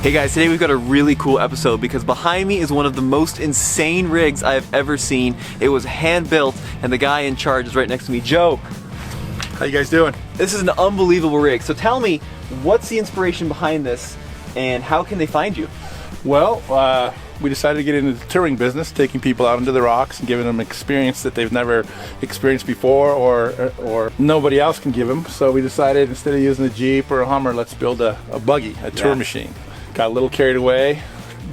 Hey guys, today we've got a really cool episode because behind me is one of the most insane rigs I've ever seen. It was hand built and the guy in charge is right next to me. Joe. How you guys doing? This is an unbelievable rig. So tell me, what's the inspiration behind this and how can they find you? Well, we decided to get into the touring business, taking people out into the rocks and giving them experience that they've never experienced before or nobody else can give them. So we decided instead of using a Jeep or a Hummer, let's build a buggy, a tour machine. Got a little carried away.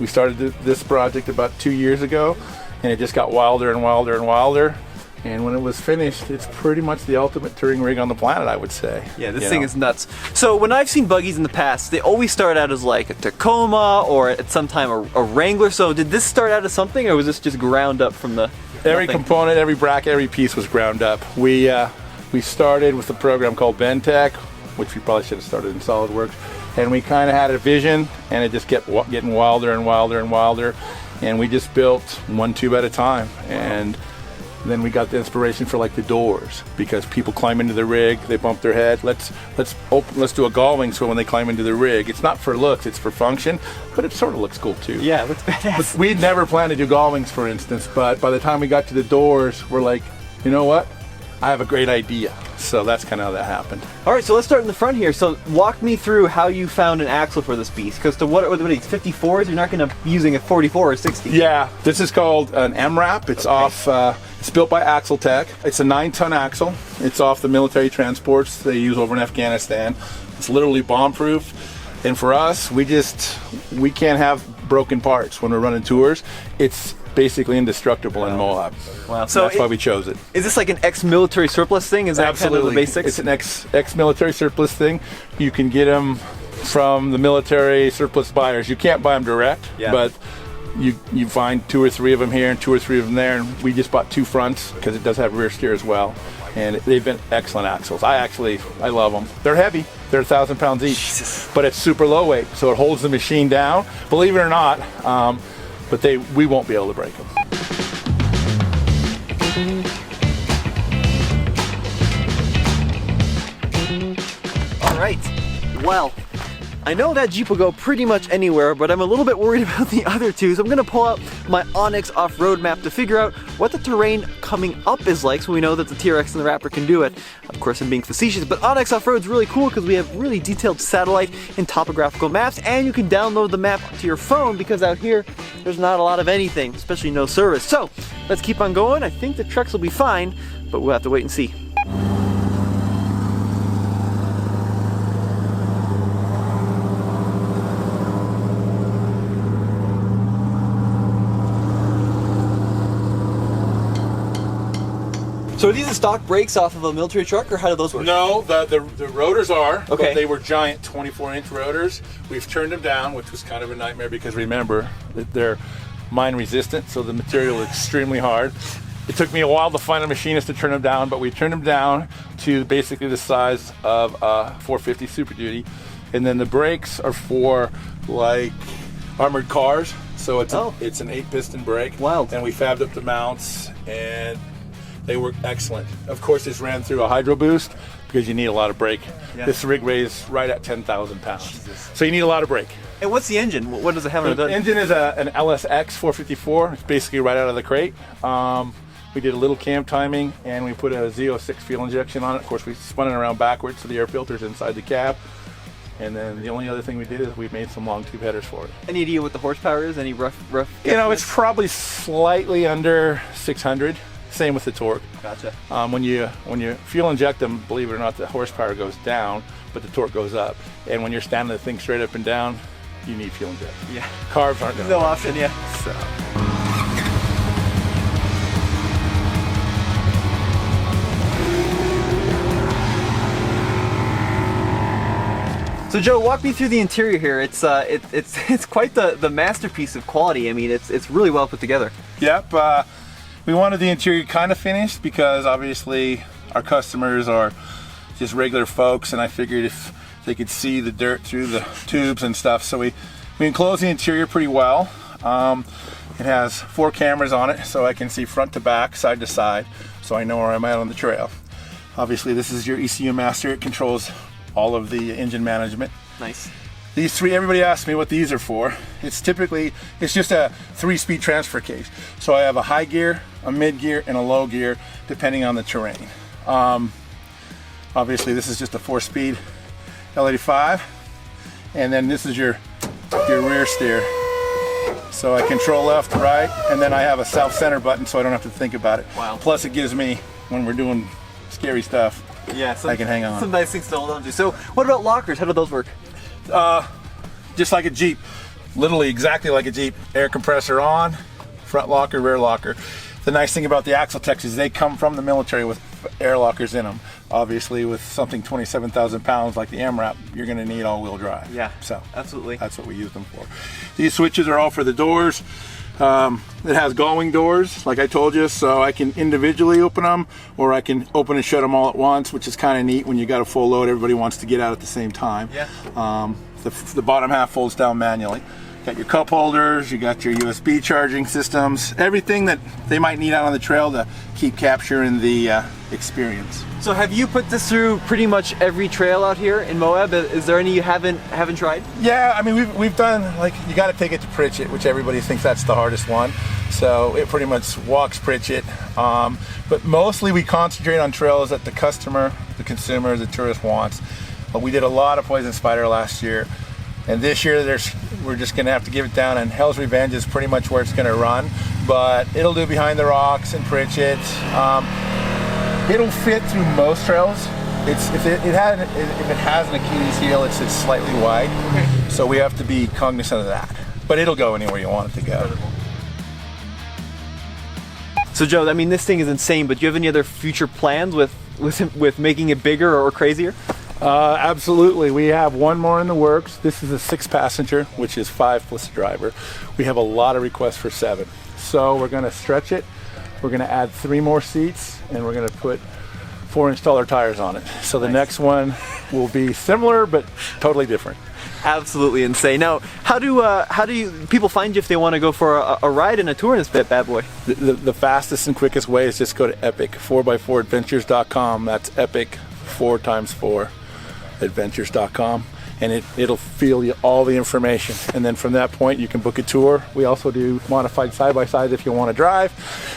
We started this project about 2 years ago and it just got wilder and wilder and wilder. And when it was finished, it's pretty much the ultimate touring rig on the planet, I would say. Yeah, this thing is nuts. So when I've seen buggies in the past, they always start out as like a Tacoma or at some time a Wrangler. So did this start out as something or was this just ground up from the Every component, every bracket, every piece was ground up. We started with a program called Bentec, which we probably should have started in SolidWorks. And we kind of had a vision and it just kept getting wilder and wilder and wilder. And we just built one tube at a time. And then we got the inspiration for like the doors because people climb into the rig, they bump their head. Let's do a gull wing so when they climb into the rig, it's not for looks, it's for function, but it sort of looks cool too. Yeah, it looks badass. But we'd never planned to do gull wings, for instance, but by the time we got to the doors, we're like, you know what? I have a great idea. So that's kind of how that happened. All right, so let's start in the front here. So walk me through how you found an axle for this beast. Because to what are these 54s? You're not going to be using a 44 or 60. Yeah, this is called an MRAP. It's off. It's built by Axle Tech. It's a 9-ton axle. It's off the military transports they use over in Afghanistan. It's literally bomb-proof. And for us, we can't have broken parts when we're running tours. It's basically indestructible in Moab. Wow. So that's why we chose it. Is this like an ex-military surplus thing? Is that Absolutely. kind of the basics? It's an ex-military surplus thing. You can get them from the military surplus buyers. You can't buy them direct, but you find 2 or 3 of them here and 2 or 3 of them there. And we just bought 2 fronts because it does have rear steer as well. And they've been excellent axles. I love them. They're heavy. They're 1,000 pounds each. Jesus. But it's super low weight, so it holds the machine down. Believe it or not, but we won't be able to break them. All right. Well, I know that Jeep will go pretty much anywhere, but I'm a little bit worried about the other two, so I'm gonna pull out my Onyx off-road map to figure out what the terrain coming up is like, so we know that the TRX and the Raptor can do it. Of course, I'm being facetious, but Onyx off-road is really cool because we have really detailed satellite and topographical maps, and you can download the map to your phone because out here, there's not a lot of anything, especially no service. So, let's keep on going. I think the trucks will be fine, but we'll have to wait and see. So are these the stock brakes off of a military truck, or how do those work? No, the rotors are, okay. But they were giant 24-inch rotors. We've turned them down, which was kind of a nightmare because remember, they're mine resistant, so the material is extremely hard. It took me a while to find a machinist to turn them down, but we turned them down to basically the size of a 450 Super Duty. And then the brakes are for like armored cars, so it's an 8-piston brake. Wow. And we fabbed up the mounts and they work excellent. Of course, this ran through a hydro boost because you need a lot of brake. Yeah. This rig weighs right at 10,000 pounds. Jesus. So you need a lot of brake. And what's the engine? What does it have on it? The engine is an LSX 454. It's basically right out of the crate. We did a little cam timing and we put a Z06 fuel injection on it. Of course, we spun it around backwards so the air filter's inside the cab. And then the only other thing we did is we made some long tube headers for it. Any idea what the horsepower is? Any rough? You know, it's probably slightly under 600. Same with the torque. Gotcha. When you fuel inject them, believe it or not, the horsepower goes down, but the torque goes up. And when you're standing the thing straight up and down, you need fuel inject. Yeah. Carbs aren't going to. No option, yeah. So Joe, walk me through the interior here. It's quite the masterpiece of quality. I mean, it's really well put together. Yep. We wanted the interior kind of finished because obviously our customers are just regular folks, and I figured if they could see the dirt through the tubes and stuff, so we enclosed the interior pretty well. It has 4 cameras on it, so I can see front to back, side to side, so I know where I'm at on the trail. Obviously, this is your ECU master. It controls all of the engine management. Nice. These three, everybody asks me what these are for. It's just a 3-speed transfer case. So I have a high gear, a mid gear, and a low gear, depending on the terrain. Obviously this is just a 4-speed L85. And then this is your rear steer. So I control left, right, and then I have a self-center button so I don't have to think about it. Wow. Plus it gives me, when we're doing scary stuff, Yeah, I can hang on. Some nice things to hold on to. So what about lockers? How do those work? Just like a Jeep, literally exactly like a Jeep. Air compressor on, front locker, rear locker. The nice thing about the Axle Techs is they come from the military with air lockers in them. Obviously with something 27,000 pounds like the AMRAP, you're gonna need all-wheel drive. Yeah, so absolutely. That's what we use them for. These switches are all for the doors. It has going doors, like I told you, so I can individually open them, or I can open and shut them all at once, which is kind of neat when you got a full load. Everybody wants to get out at the same time. Yeah. The bottom half folds down manually. Got your cup holders, you got your USB charging systems, everything that they might need out on the trail to keep capturing the experience. So have you put this through pretty much every trail out here in Moab? Is there any you haven't tried? Yeah, I mean we've done, like, you got to take it to Pritchett, which everybody thinks that's the hardest one. So it pretty much walks Pritchett. But mostly we concentrate on trails that the customer, the consumer, the tourist wants. But we did a lot of Poison Spider last year. And this year we're just gonna have to give it down, and Hell's Revenge is pretty much where it's gonna run, but it'll do Behind the Rocks and Pritchett. It'll fit through most trails. If it has an Achilles heel, it's slightly wide, so we have to be cognizant of that. But it'll go anywhere you want it to go. So Joe, I mean, this thing is insane, but do you have any other future plans with making it bigger or crazier? Absolutely. We have one more in the works. This is a 6-passenger, which is 5 plus a driver. We have a lot of requests for 7. So we're going to stretch it. We're going to add 3 more seats, and we're going to put 4-inch taller tires on it. So the next one will be similar, but totally different. Absolutely insane. Now, how do people find you if they want to go for a ride and a tour in this bad boy? The fastest and quickest way is just go to epic4x4adventures.com. That's epic 4x4 adventures.com, and it'll fill you all the information, and then from that point you can book a tour. We also do modified side-by-sides if you want to drive.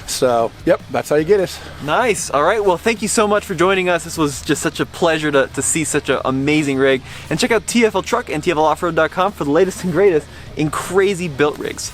So yep, that's how you get us. Nice. All right, well, thank you so much for joining us. This was just such a pleasure to see such an amazing rig, and check out TFL Truck and TFLoffroad.com for the latest and greatest in crazy built rigs.